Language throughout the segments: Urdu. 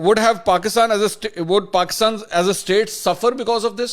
would Pakistan as a state suffer because of this?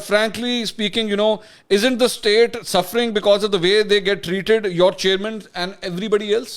frankly speaking isn't the state suffering because of the way they get treated, your chairman and everybody else?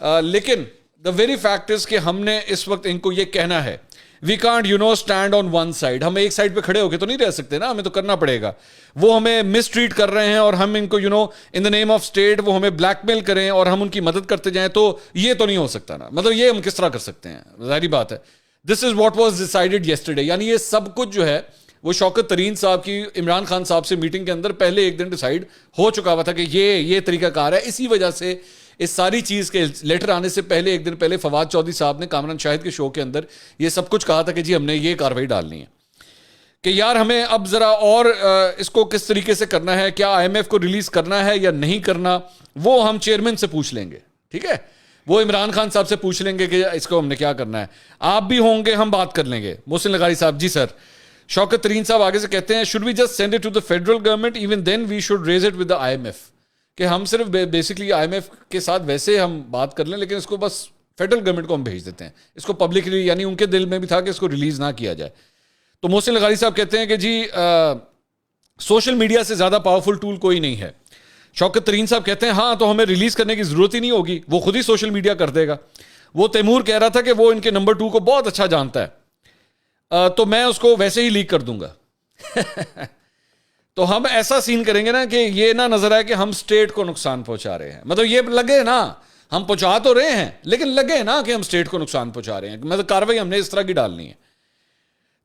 لیکن دا ویری فیکٹ از کہ ہم نے اس وقت ان کو یہ کہنا ہے we can't stand on one side. ہم ایک سائڈ پہ کھڑے ہو کے تو نہیں رہ سکتے نا, ہمیں تو کرنا پڑے گا. وہ ہمیں مس ٹریٹ کر رہے ہیں اور ہم ان کو ان دا نیم آف اسٹیٹ وہ ہمیں بلیک میل کریں اور ہم ان کی مدد کرتے جائیں, تو یہ تو نہیں ہو سکتا نا. مطلب یہ ہم کس طرح کر سکتے ہیں, ظاہری بات ہے. This is what was decided yesterday. یعنی یہ سب کچھ جو ہے وہ شوکت ترین صاحب کی عمران خان صاحب سے میٹنگ کے اندر پہلے ایک دن ڈیسائیڈ ہو چکا ہوا تھا کہ یہ طریقہ کار ہے. اسی وجہ سے اس ساری چیز کے لیٹر آنے سے پہلے ایک دن پہلے فواد چودھری صاحب نے کامران شاہد کے شو کے اندر یہ سب کچھ کہا تھا کہ جی ہم نے یہ کاروائی ڈالنی ہے کہ یار ہمیں اب ذرا اور اس کو کس طریقے سے کرنا ہے, کیا آئی ایم ایف کو ریلیز کرنا ہے یا نہیں کرنا, وہ ہم چیئرمین سے پوچھ لیں گے. ٹھیک ہے, وہ عمران خان صاحب سے پوچھ لیں گے کہ اس کو ہم نے کیا کرنا ہے. آپ بھی ہوں گے, ہم بات کر لیں گے. محسن لغاری صاحب, جی سر. شوکت ترین صاحب آگے سے کہتے ہیں should we just send it to the federal government even then we should raise it with the I M F, کہ ہم صرف بیسکلی آئی ایم ایف کے ساتھ ویسے ہم بات کر لیں لیکن اس کو بس فیڈرل گورنمنٹ کو ہم بھیج دیتے ہیں, اس کو پبلکلی, یعنی ان کے دل میں بھی تھا کہ اس کو ریلیز نہ کیا جائے. تو محسن لغاری صاحب کہتے ہیں کہ جی سوشل میڈیا سے زیادہ پاورفل ٹول کوئی نہیں ہے. شوکت ترین صاحب کہتے ہیں ہاں تو ہمیں ریلیز کرنے کی ضرورت ہی نہیں ہوگی, وہ خود ہی سوشل میڈیا کر دے گا. وہ تیمور کہہ رہا تھا کہ وہ ان کے نمبر 2 کو بہت اچھا جانتا ہے, تو میں اس کو ویسے ہی لیک کر دوں گا. تو ہم ایسا سین کریں گے نا کہ یہ نہ نظر آئے کہ ہم اسٹیٹ کو نقصان پہنچا رہے ہیں. مطلب یہ لگے نا, ہم پہنچا تو رہے ہیں لیکن لگے نا کہ ہم اسٹیٹ کو نقصان پہنچا رہے ہیں. مطلب کاروائی ہم نے اس طرح کی ڈالنی ہے.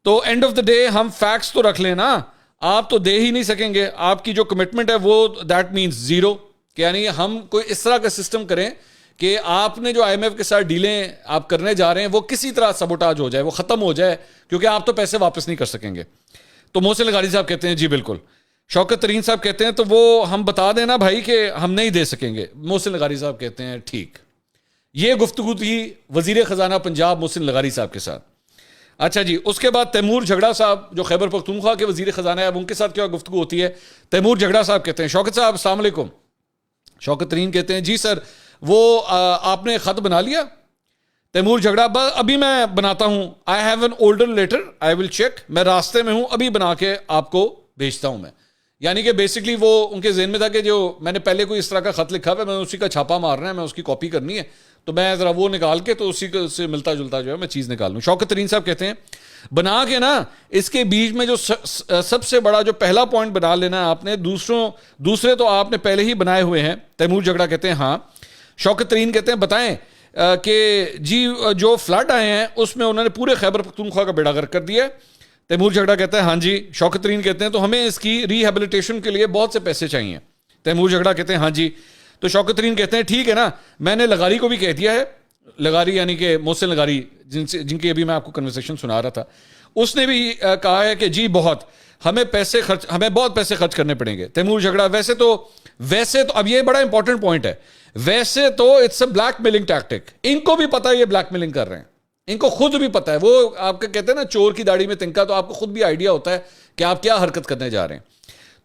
تو اینڈ آف دا ڈے ہم فیکٹس تو رکھ لیں نا, آپ تو دے ہی نہیں سکیں گے. آپ کی جو کمٹمنٹ ہے وہ دیٹ مینس زیرو, کہ یعنی ہم کوئی اس طرح کا سسٹم کریں کہ آپ نے جو آئی ایم ایف کے ساتھ ڈیلیں آپ کرنے جا رہے ہیں وہ کسی طرح سبوٹاج ہو جائے, وہ ختم ہو جائے, کیونکہ آپ تو پیسے واپس نہیں کر سکیں گے. تو محسن لغاری صاحب کہتے ہیں جی بالکل. شوکت ترین صاحب کہتے ہیں تو وہ ہم بتا دینا بھائی کہ ہم نہیں دے سکیں گے. محسن لغاری صاحب کہتے ہیں ٹھیک. یہ گفتگو تھی وزیر خزانہ پنجاب محسن لغاری صاحب کے ساتھ. اچھا جی, اس کے بعد تیمور جھگڑا صاحب جو خیبر پختونخوا کے وزیر خزانہ ہے, اب ان کے ساتھ کیا گفتگو ہوتی ہے. تیمور جھگڑا صاحب کہتے ہیں شوکت صاحب السلام علیکم. شوکت ترین کہتے ہیں جی سر, وہ آپ نے خط بنا لیا. تیمور جھگڑا ابھی میں بناتا ہوں, I have an older letter I will check, میں راستے میں ہوں, ابھی بنا کے آپ کو بھیجتا ہوں میں. یعنی کہ بیسکلی وہ ان کے ذہن میں تھا کہ جو میں نے پہلے کوئی اس طرح کا خط لکھا ہوا ہے, میں اسی کا چھاپا مارنا ہے, میں اس کی کاپی کرنی ہے, تو میں ذرا وہ نکال کے تو اسی سے ملتا جلتا جو ہے میں چیز نکال لوں. شوکت ترین صاحب کہتے ہیں بنا کے نا اس کے بیچ میں جو سب سے بڑا جو پہلا پوائنٹ بنا لینا ہے آپ نے, دوسرے تو آپ نے پہلے ہی بنائے ہوئے ہیں. تیمور جھگڑا کہتے ہیں ہاں. شوکت ترین کہتے ہیں بتائیں کہ جی جو فلڈ آئے ہیں اس میں انہوں نے پورے خیبر پختونخوا کا بیڑا غرق کر دیا ہے. تیمور جھگڑا کہتا ہے ہاں جی. شوکت ترین کہتے ہیں تو ہمیں اس کی ریہیبلیٹیشن کے لیے بہت سے پیسے چاہیے. تیمور جھگڑا کہتے ہیں ہاں جی. تو شوکت ترین کہتے ہیں ٹھیک ہے نا, میں نے لغاری کو بھی کہہ دیا ہے. لغاری یعنی کہ محسن لغاری جن کی ابھی میں آپ کو کنورسیشن سنا رہا تھا, اس نے بھی کہا ہے کہ جی ہمیں بہت پیسے خرچ کرنے پڑیں گے. تیمور جھگڑا ویسے تو اب یہ بڑا امپورٹنٹ پوائنٹ ہے, ویسے تو it's a blackmailing tactic. ان کو بھی پتا ہے یہ بلیک میلنگ کر رہے ہیں, ان کو خود بھی پتا ہے. وہ آپ کے کہتے ہیں نا چور کی داڑھی میں تنکا, تو آپ کو خود بھی آئیڈیا ہوتا ہے کہ آپ کیا حرکت کرنے جا رہے ہیں.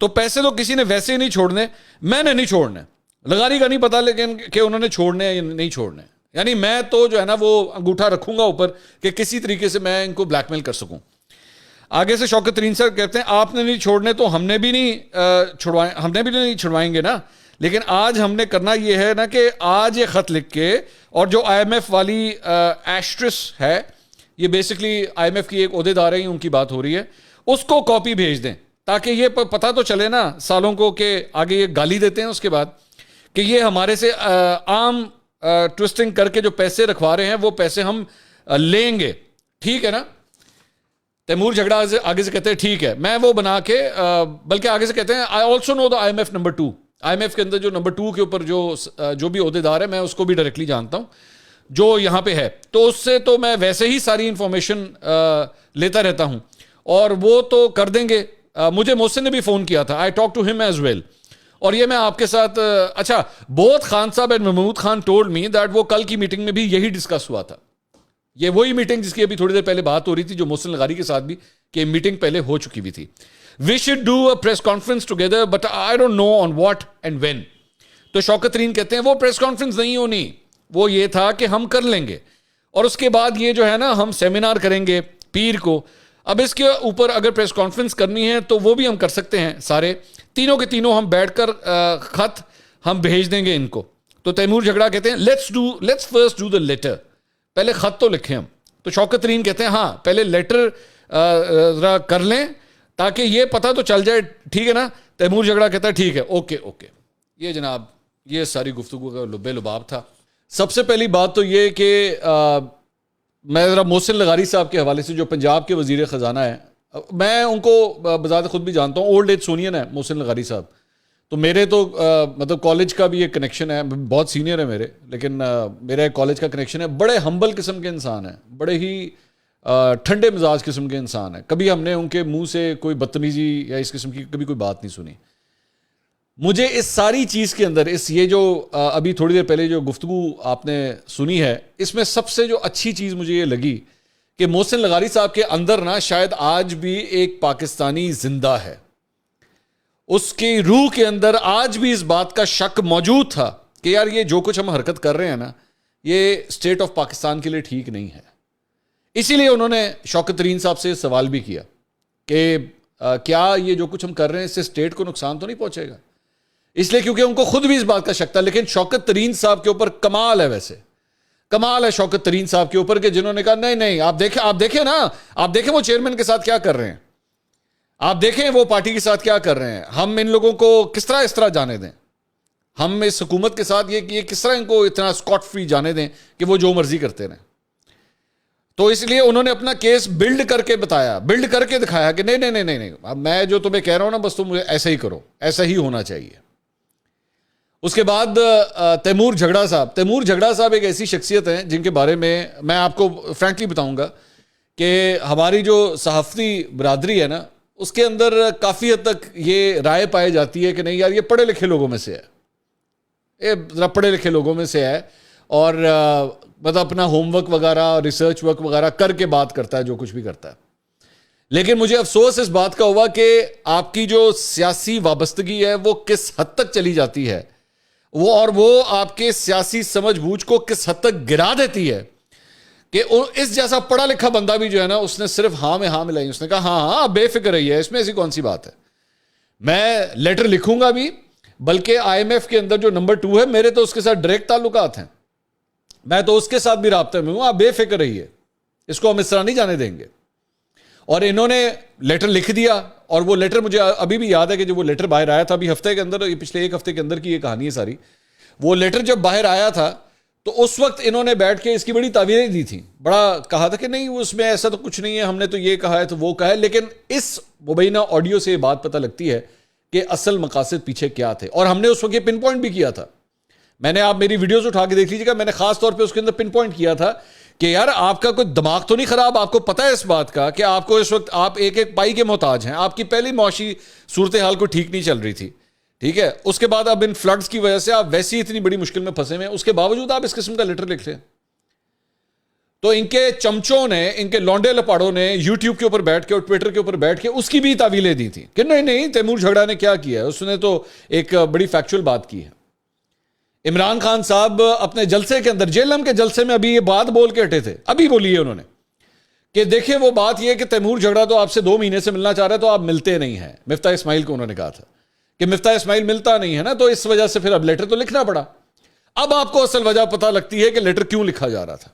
تو پیسے تو کسی نے ویسے ہی نہیں چھوڑنے, میں نے نہیں چھوڑنے. لغاری کا نہیں پتا لیکن کہ انہوں نے چھوڑنے یا نہیں چھوڑنے. یعنی میں تو جو ہے نا وہ انگوٹھا رکھوں گا اوپر کہ کسی طریقے سے میں ان کو بلیک میل کر سکوں. آگے سے شوکت ترین صاحب کہتے ہیں آپ نے نہیں چھوڑنے تو ہم نے بھی نہیں چھڑوائیں گے نا. لیکن آج ہم نے کرنا یہ ہے نا کہ آج یہ خط لکھ کے, اور جو آئی ایم ایف والی ایسٹرس ہے, یہ بیسکلی آئی ایم ایف کی ایک عہدیدار ہے, ان کی بات ہو رہی ہے, اس کو کاپی بھیج دیں تاکہ یہ پتہ تو چلے نا سالوں کو کہ آگے یہ گالی دیتے ہیں اس کے بعد کہ یہ ہمارے سے عام ٹوسٹنگ کر کے جو پیسے رکھوا رہے ہیں وہ پیسے ہم لیں گے. ٹھیک ہے نا. تیمور جھگڑا آگے سے کہتے ہیں ٹھیک ہے, میں وہ بنا کے, بلکہ آگے سے کہتے ہیں I also know the I M F number 2. I M F کے اندر جو نمبر 2 کے اوپر جو بھی عہدیدار ہے میں اس کو بھی ڈائریکٹلی جانتا ہوں جو یہاں پہ ہے, تو اس سے تو میں ویسے ہی ساری انفارمیشن لیتا رہتا ہوں اور وہ تو کر دیں گے. مجھے محسن نے بھی فون کیا تھا, آئی ٹاک ٹو ہم ایز ویل, اور یہ میں آپ کے ساتھ اچھا both Khan Sahib and Mahmood Khan told me that وہ کل کی میٹنگ میں بھی یہی ڈسکس ہوا تھا. یہ وہی میٹنگ جس کی ابھی تھوڑی دیر پہلے بات ہو رہی تھی جو محسن لغاری کے ساتھ بھی کہ میٹنگ پہلے ہو چکی بھی تھی. We should do a press conference together but I don't know on what and when. تو شوکت ترین کہتے ہیں وہ پریس کانفرنس نہیں ہونی, وہ یہ تھا کہ ہم کر لیں گے اور اس کے بعد یہ جو ہے نا ہم سیمینار کریں گے پیر کو. اب اس کے اوپر اگر پریس کانفرنس کرنی ہے تو وہ بھی ہم کر سکتے ہیں, سارے تینوں کے تینوں ہم بیٹھ کر خط ہم بھیج دیں گے ان کو. تو تیمور جھگڑا کہتے ہیں let's first do the letter, پہلے خط تو لکھیں ہم. تو شوکت ترین کہتے ہیں ہاں پہلے لیٹر ذرا کر لیں تاکہ یہ پتہ تو چل جائے, ٹھیک ہے نا. تیمور جھگڑا کہتا ہے ٹھیک ہے, اوکے. یہ جناب یہ ساری گفتگو کا لب لباب تھا. سب سے پہلی بات تو یہ کہ میں ذرا محسن لغاری صاحب کے حوالے سے, جو پنجاب کے وزیر خزانہ ہیں, میں ان کو بذات خود بھی جانتا ہوں, اولڈ ایج سونین ہے محسن لغاری صاحب. تو میرے تو مطلب کالج کا بھی ایک کنیکشن ہے, بہت سینئر ہے میرے, لیکن میرا ایک کالج کا کنیکشن ہے. بڑے ہمبل قسم کے انسان ہیں, بڑے ہی ٹھنڈے مزاج قسم کے انسان ہیں. کبھی ہم نے ان کے منہ سے کوئی بدتمیزی یا اس قسم کی کبھی کوئی بات نہیں سنی. مجھے اس ساری چیز کے اندر یہ جو ابھی تھوڑی دیر پہلے جو گفتگو آپ نے سنی ہے, اس میں سب سے جو اچھی چیز مجھے یہ لگی کہ محسن لغاری صاحب کے اندر نا شاید آج بھی ایک پاکستانی زندہ ہے. اس کی روح کے اندر آج بھی اس بات کا شک موجود تھا کہ یار یہ جو کچھ ہم حرکت کر رہے ہیں نا, یہ اسٹیٹ آف پاکستان کے لیے ٹھیک نہیں ہے. اسی لیے انہوں نے شوکت ترین صاحب سے سوال بھی کیا کہ کیا یہ جو کچھ ہم کر رہے ہیں اس سے اسٹیٹ کو نقصان تو نہیں پہنچے گا. اس لیے کیونکہ ان کو خود بھی اس بات کا شک تھا. لیکن شوکت ترین صاحب کے اوپر کمال ہے, ویسے کمال ہے شوکت ترین صاحب کے اوپر کہ جنہوں نے کہا نہیں آپ دیکھیں نا, آپ دیکھیں وہ چیئرمین کے ساتھ کیا کر رہے ہیں, آپ دیکھیں وہ پارٹی کے ساتھ کیا کر رہے ہیں, ہم ان لوگوں کو کس طرح اس طرح جانے دیں, ہم اس حکومت کے ساتھ یہ کس طرح ان کو اتنا اسکاٹ فری جانے دیں کہ وہ جو مرضی کرتے رہیں. تو اس لیے انہوں نے اپنا کیس بلڈ کر کے بتایا, بلڈ کر کے دکھایا کہ نہیں اب میں جو تمہیں کہہ رہا ہوں نا بس تم ایسا ہی کرو, ایسا ہی ہونا چاہیے. اس کے بعد تیمور جھگڑا صاحب ایک ایسی شخصیت ہیں جن کے بارے میں آپ کو فرینکلی بتاؤں گا کہ ہماری جو صحافتی برادری ہے نا, اس کے اندر کافی حد تک یہ رائے پائی جاتی ہے کہ نہیں یار یہ پڑھے لکھے لوگوں میں سے ہے, یہ ذرا پڑھے لکھے لوگوں میں سے ہے, اور مطلب اپنا ہوم ورک وغیرہ ریسرچ ورک وغیرہ کر کے بات کرتا ہے جو کچھ بھی کرتا ہے. لیکن مجھے افسوس اس بات کا ہوا کہ آپ کی جو سیاسی وابستگی ہے وہ کس حد تک چلی جاتی ہے, وہ آپ کے سیاسی سمجھ بوجھ کو کس حد تک گرا دیتی ہے کہ اس جیسا پڑھا لکھا بندہ بھی جو ہے نا اس نے صرف ہاں میں ہاں ملائی, اس نے کہا ہاں بے فکر رہی ہے, اس میں ایسی کون سی بات ہے, میں لیٹر لکھوں گا بھی, بلکہ آئی ایم ایف کے اندر جو نمبر 2 ہے میرے تو اس کے ساتھ ڈائریکٹ تعلقات ہیں, میں تو اس کے ساتھ بھی رابطے میں ہوں, آپ بے فکر رہی ہے, اس کو ہم اس طرح نہیں جانے دیں گے. اور انہوں نے لیٹر لکھ دیا, اور وہ لیٹر مجھے ابھی بھی یاد ہے کہ جب وہ لیٹر باہر آیا تھا ابھی ہفتے کے اندر, پچھلے ایک ہفتے کے اندر کی یہ کہانی ہے ساری, وہ لیٹر جب باہر آیا تھا تو اس وقت انہوں نے بیٹھ کے اس کی بڑی تعبیریں دی تھیں, بڑا کہا تھا کہ نہیں اس میں ایسا تو کچھ نہیں ہے, ہم نے تو یہ کہا ہے تو وہ کہا ہے. لیکن اس مبینہ آڈیو سے یہ بات پتہ لگتی ہے کہ اصل مقاصد پیچھے کیا تھے, اور ہم نے اس وقت یہ پن پوائنٹ بھی کیا تھا. میں نے, آپ میری ویڈیوز اٹھا کے دیکھ لیجیے گا, میں نے خاص طور پہ اس کے اندر پن پوائنٹ کیا تھا کہ یار آپ کا کوئی دماغ تو نہیں خراب, آپ کو پتہ ہے اس بات کا کہ آپ کو اس وقت آپ ایک پائی کے محتاج ہیں, آپ کی پہلی معاشی صورتحال کو ٹھیک نہیں چل رہی تھی, ٹھیک ہے, اس کے بعد اب ان فلڈز کی وجہ سے آپ ویسی اتنی بڑی مشکل میں پھنسے ہوئے ہیں, اس کے باوجود آپ اس قسم کا لیٹر لکھ رہے ہیں. تو ان کے چمچوں نے, ان کے لونڈے لپاڑوں نے یوٹیوب کے اوپر بیٹھ کے اور ٹویٹر کے اوپر بیٹھ کے اس کی بھی تعویلیں دی تھیں کہ نہیں تیمور جھگڑا نے کیا کیا ہے, اس نے تو ایک بڑی فیکچوئل بات کی ہے. عمران خان صاحب اپنے جلسے کے اندر, جیلم کے جلسے میں ابھی یہ بات بول کے ہٹے تھے, ابھی بولی ہے انہوں نے کہ دیکھیں وہ بات یہ کہ تیمور جھگڑا تو آپ سے 2 مہینے سے ملنا چاہ رہا ہے تو آپ ملتے نہیں ہیں. مفتاح اسماعیل کو انہوں نے کہا تھا کہ مفتاح اسماعیل ملتا نہیں ہے نا, تو اس وجہ سے پھر اب لیٹر تو لکھنا پڑا. اب آپ کو اصل وجہ پتہ لگتی ہے کہ لیٹر کیوں لکھا جا رہا تھا,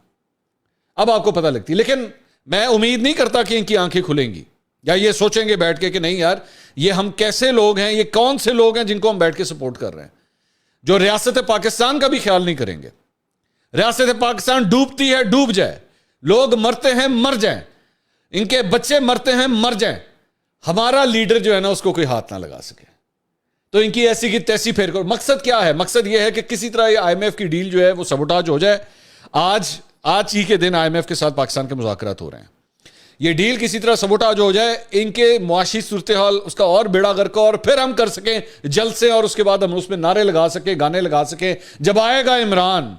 اب آپ کو پتہ لگتی ہے. لیکن میں امید نہیں کرتا کہ ان کی آنکھیں کھلیں گی یا یہ سوچیں گے بیٹھ کے کہ نہیں یار یہ ہم کیسے لوگ ہیں, یہ کون سے لوگ ہیں جن کو ہم بیٹھ کے سپورٹ کر رہے ہیں, جو ریاست پاکستان کا بھی خیال نہیں کریں گے. ریاست پاکستان ڈوبتی ہے ڈوب جائے, لوگ مرتے ہیں مر جائیں, ان کے بچے مرتے ہیں مر جائیں, ہمارا لیڈر جو ہے نا اس کو کوئی ہاتھ نہ لگا سکے. تو ان کی ایسی کی تیسی پھیر کر مقصد کیا ہے, مقصد یہ ہے کہ کسی طرح یہ آئی ایم ایف کی ڈیل جو ہے وہ سبوٹاج ہو جائے. آج ہی کے دن آئی ایم ایف کے ساتھ پاکستان کے مذاکرات ہو رہے ہیں, یہ ڈیل کسی طرح سبوٹاج ہو جائے, ان کے معاشی صورتحال اس کا اور بیڑا غرق, اور پھر ہم کر سکیں جلسے, اور اس کے بعد ہم اس میں نعرے لگا سکیں, گانے لگا سکیں. جب آئے گا عمران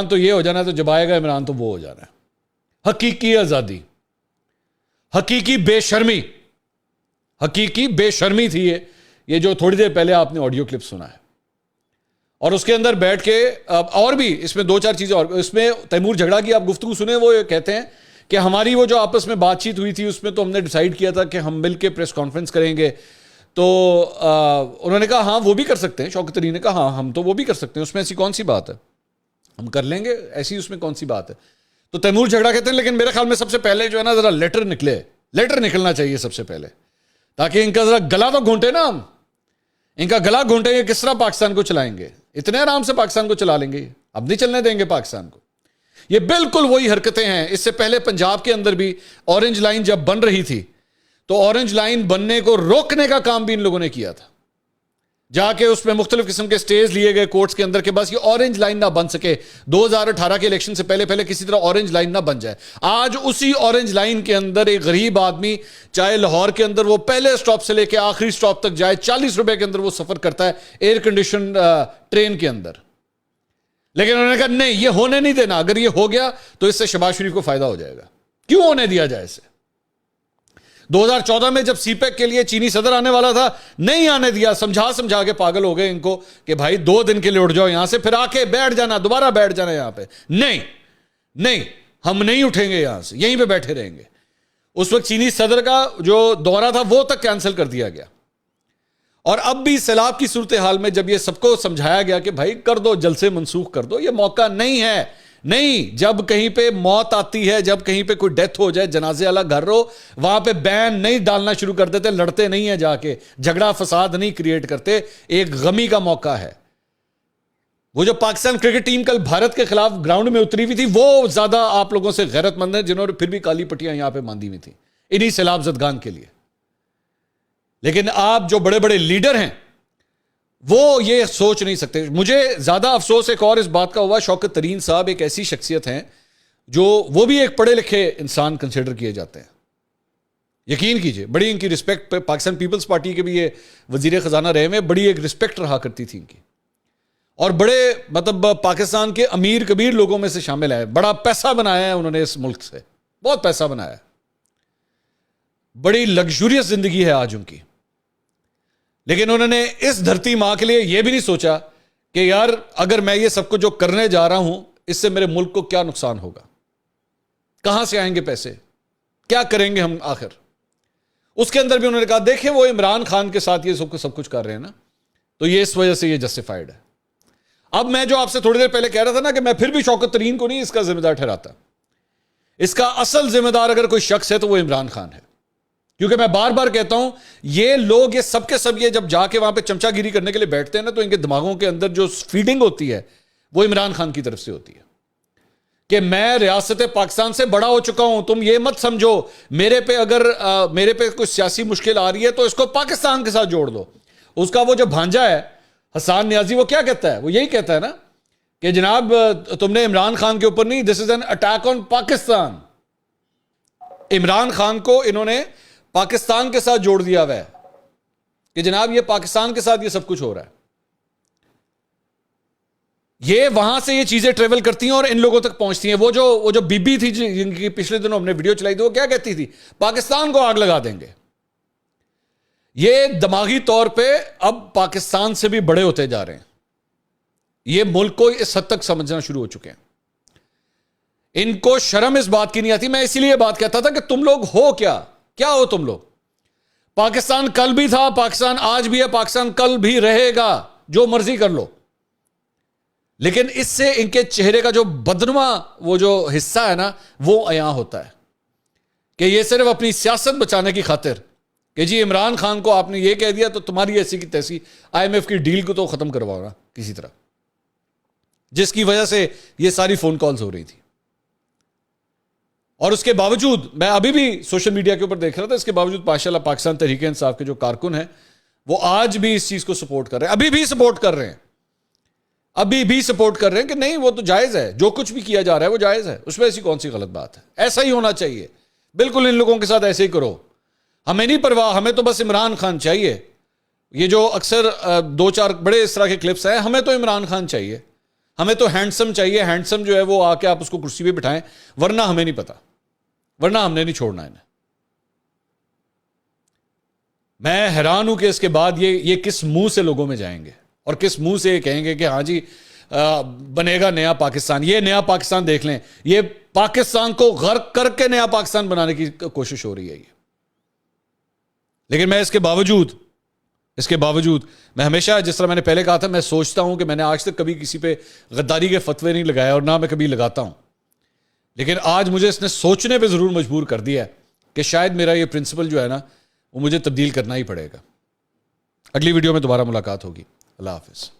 تو یہ ہو جانا, تو جب آئے گا عمران تو وہ ہو جانا ہے. حقیقی آزادی, حقیقی بے شرمی تھی یہ جو تھوڑی دیر پہلے آپ نے آڈیو کلپ سنا ہے. اور اس کے اندر بیٹھ کے اور بھی اس میں 2-4 چیزیں اور, اس میں تیمور جھگڑا کی آپ گفتگو سنیں, وہ کہتے ہیں کہ ہماری وہ جو آپس میں بات چیت ہوئی تھی اس میں تو ہم نے ڈیسائیڈ کیا تھا کہ ہم مل کے پریس کانفرنس کریں گے, تو انہوں نے کہا ہاں وہ بھی کر سکتے ہیں. شوکت ترین نے کہا ہاں ہم تو وہ بھی کر سکتے ہیں, اس میں ایسی کون سی بات ہے, ہم کر لیں گے, ایسی اس میں کون سی بات ہے. تو تیمور جھگڑا کہتے ہیں لیکن میرے خیال میں سب سے پہلے جو ہے نا ذرا لیٹر نکلنا چاہیے سب سے پہلے, تاکہ ان کا ذرا گلا تو گھونٹے نا, ہم ان کا گلا گھونٹے یہ کس طرح پاکستان کو چلائیں گے, اتنے آرام سے پاکستان کو چلا لیں گے, اب نہیں چلنے دیں گے پاکستان کو. یہ بالکل وہی حرکتیں ہیں. اس سے پہلے پنجاب کے اندر بھی اورنج لائن جب بن رہی تھی تو اورنج لائن بننے کو روکنے کا کام بھی ان لوگوں نے کیا تھا, جا کے اس میں مختلف قسم کے سٹیز لیے گئے کورٹس کے اندر کہ بس یہ اورنج لائن نہ بن سکے, 2018 کے الیکشن سے پہلے کسی طرح اورنج لائن نہ بن جائے. آج اسی اورنج لائن کے اندر ایک غریب آدمی چاہے لاہور کے اندر وہ پہلے سٹاپ سے لے کے آخری سٹاپ تک جائے, 40 روپے کے اندر وہ سفر کرتا ہے ایئر کنڈیشن ٹرین کے اندر. لیکن انہوں نے کہا نہیں یہ ہونے نہیں دینا, اگر یہ ہو گیا تو اس سے شہباز شریف کو فائدہ ہو جائے گا, کیوں ہونے دیا جائے اسے. 2014 میں جب سی پیک کے لیے چینی صدر آنے والا تھا نہیں آنے دیا, سمجھا کے پاگل ہو گئے ان کو کہ بھائی 2 دن کے لیے اٹھ جاؤ یہاں سے, پھر آ کے بیٹھ جانا, دوبارہ بیٹھ جانا یہاں پہ. نہیں ہم نہیں اٹھیں گے یہاں سے, یہیں پہ بیٹھے رہیں گے. اس وقت چینی صدر کا جو دورہ تھا وہ تک کینسل کر دیا گیا. اور اب بھی سیلاب کی صورتحال میں جب یہ سب کو سمجھایا گیا کہ بھائی کر دو, جلسے منسوخ کر دو, یہ موقع نہیں ہے. نہیں, جب کہیں پہ موت آتی ہے, جب کہیں پہ کوئی ڈیتھ ہو جائے, جنازے والا گھر ہو, وہاں پہ بین نہیں ڈالنا شروع کر دیتے, لڑتے نہیں ہیں جا کے, جھگڑا فساد نہیں کریٹ کرتے. ایک غمی کا موقع ہے. وہ جو پاکستان کرکٹ ٹیم کل بھارت کے خلاف گراؤنڈ میں اتری ہوئی تھی وہ زیادہ آپ لوگوں سے غیرت مند ہیں جنہوں نے پھر بھی کالی پٹیاں یہاں پہ باندھی ہوئی تھیں انہی سیلاب زدگان کے لیے. لیکن آپ جو بڑے بڑے لیڈر ہیں وہ یہ سوچ نہیں سکتے. مجھے زیادہ افسوس ایک اور اس بات کا ہوا, شوکت ترین صاحب ایک ایسی شخصیت ہیں جو وہ بھی ایک پڑھے لکھے انسان کنسیڈر کیے جاتے ہیں, یقین کیجئے, بڑی ان کی رسپیکٹ, پاکستان پیپلز پارٹی کے بھی یہ وزیر خزانہ رہے میں, بڑی ایک رسپیکٹ رہا کرتی تھی ان کی, اور بڑے مطلب پاکستان کے امیر کبیر لوگوں میں سے شامل ہے. بڑا پیسہ بنایا ہے انہوں نے اس ملک سے, بہت پیسہ بنایا ہے, بڑی لگژریس زندگی ہے آج ان کی. لیکن انہوں نے اس دھرتی ماں کے لیے یہ بھی نہیں سوچا کہ یار اگر میں یہ سب کچھ جو کرنے جا رہا ہوں اس سے میرے ملک کو کیا نقصان ہوگا, کہاں سے آئیں گے پیسے, کیا کریں گے ہم آخر. اس کے اندر بھی انہوں نے کہا دیکھیں وہ عمران خان کے ساتھ یہ سب کچھ کر رہے ہیں نا, تو یہ اس وجہ سے یہ جسٹیفائیڈ ہے. اب میں جو آپ سے تھوڑی دیر پہلے کہہ رہا تھا نا کہ میں پھر بھی شوکت ترین کو نہیں اس کا ذمہ دار ٹھہراتا. اس کا اصل ذمہ دار اگر کوئی شخص ہے تو وہ عمران خان ہے. کیونکہ میں بار بار کہتا ہوں یہ لوگ یہ سب کے سب یہ جب جا کے وہاں پہ چمچا گیری کرنے کے لیے بیٹھتے ہیں نا تو ان کے دماغوں کے اندر جو فیڈنگ ہوتی ہے وہ عمران خان کی طرف سے ہوتی ہے کہ میں ریاست پاکستان سے بڑا ہو چکا ہوں. تم یہ مت سمجھو میرے پہ اگر میرے پہ کوئی سیاسی مشکل آ رہی ہے تو اس کو پاکستان کے ساتھ جوڑ دو. اس کا وہ جو بھانجا ہے حسان نیازی وہ کیا کہتا ہے, وہ یہی کہتا ہے نا کہ جناب تم نے عمران خان کے اوپر نہیں, this is an attack on Pakistan. Imran Khan کو انہوں نے پاکستان کے ساتھ جوڑ دیا ہوا ہے کہ جناب یہ پاکستان کے ساتھ یہ سب کچھ ہو رہا ہے. یہ وہاں سے یہ چیزیں ٹریول کرتی ہیں اور ان لوگوں تک پہنچتی ہیں. وہ جو بی بی تھی جن کی پچھلے دنوں ہم نے ویڈیو چلائی تھی وہ کیا کہتی تھی, پاکستان کو آگ لگا دیں گے. یہ دماغی طور پہ اب پاکستان سے بھی بڑے ہوتے جا رہے ہیں. یہ ملک کو اس حد تک سمجھنا شروع ہو چکے ہیں. ان کو شرم اس بات کی نہیں آتی. میں اسی لیے بات کہتا تھا کہ تم لوگ ہو کیا ہو تم لوگ. پاکستان کل بھی تھا, پاکستان آج بھی ہے, پاکستان کل بھی رہے گا, جو مرضی کر لو. لیکن اس سے ان کے چہرے کا جو بدنما وہ جو حصہ ہے نا وہ عیاں ہوتا ہے کہ یہ صرف اپنی سیاست بچانے کی خاطر کہ جی عمران خان کو آپ نے یہ کہہ دیا تو تمہاری ایسی کی تیسی IMF کی ڈیل کو تو ختم کرواؤ نا کسی طرح, جس کی وجہ سے یہ ساری فون کالز ہو رہی تھی. اور اس کے باوجود میں ابھی بھی سوشل میڈیا کے اوپر دیکھ رہا تھا, اس کے باوجود ماشاءاللہ پاکستان تحریک انصاف کے جو کارکن ہیں وہ آج بھی اس چیز کو سپورٹ کر رہے ہیں, ابھی بھی سپورٹ کر رہے ہیں کہ نہیں وہ تو جائز ہے, جو کچھ بھی کیا جا رہا ہے وہ جائز ہے, اس میں ایسی کون سی غلط بات ہے, ایسا ہی ہونا چاہیے. بالکل ان لوگوں کے ساتھ ایسے ہی کرو, ہمیں نہیں پرواہ, ہمیں تو بس عمران خان چاہیے. یہ جو اکثر 2-4 بڑے اس طرح کے کلپس ہیں, ہمیں تو عمران خان چاہیے, ہمیں تو ہینڈسم چاہیے, ہینڈسم جو ہے وہ آ کے آپ اس کو کرسی پہ بٹھائیں, ورنہ ہمیں نہیں پتا, ورنہ ہم نے نہیں چھوڑنا انہیں. میں حیران ہوں کہ اس کے بعد یہ کس منہ سے لوگوں میں جائیں گے اور کس منہ سے یہ کہیں گے کہ ہاں جی بنے گا نیا پاکستان. یہ نیا پاکستان دیکھ لیں, یہ پاکستان کو غرق کر کے نیا پاکستان بنانے کی کوشش ہو رہی ہے یہ. لیکن میں اس کے باوجود اس کے باوجود میں ہمیشہ جس طرح میں نے پہلے کہا تھا میں سوچتا ہوں کہ میں نے آج تک کبھی کسی پہ غداری کے فتوے نہیں لگائے اور نہ میں کبھی لگاتا ہوں، لیکن آج مجھے اس نے سوچنے پہ ضرور مجبور کر دیا ہے کہ شاید میرا یہ پرنسپل جو ہے نا وہ مجھے تبدیل کرنا ہی پڑے گا۔ اگلی ویڈیو میں دوبارہ ملاقات ہوگی۔ اللہ حافظ۔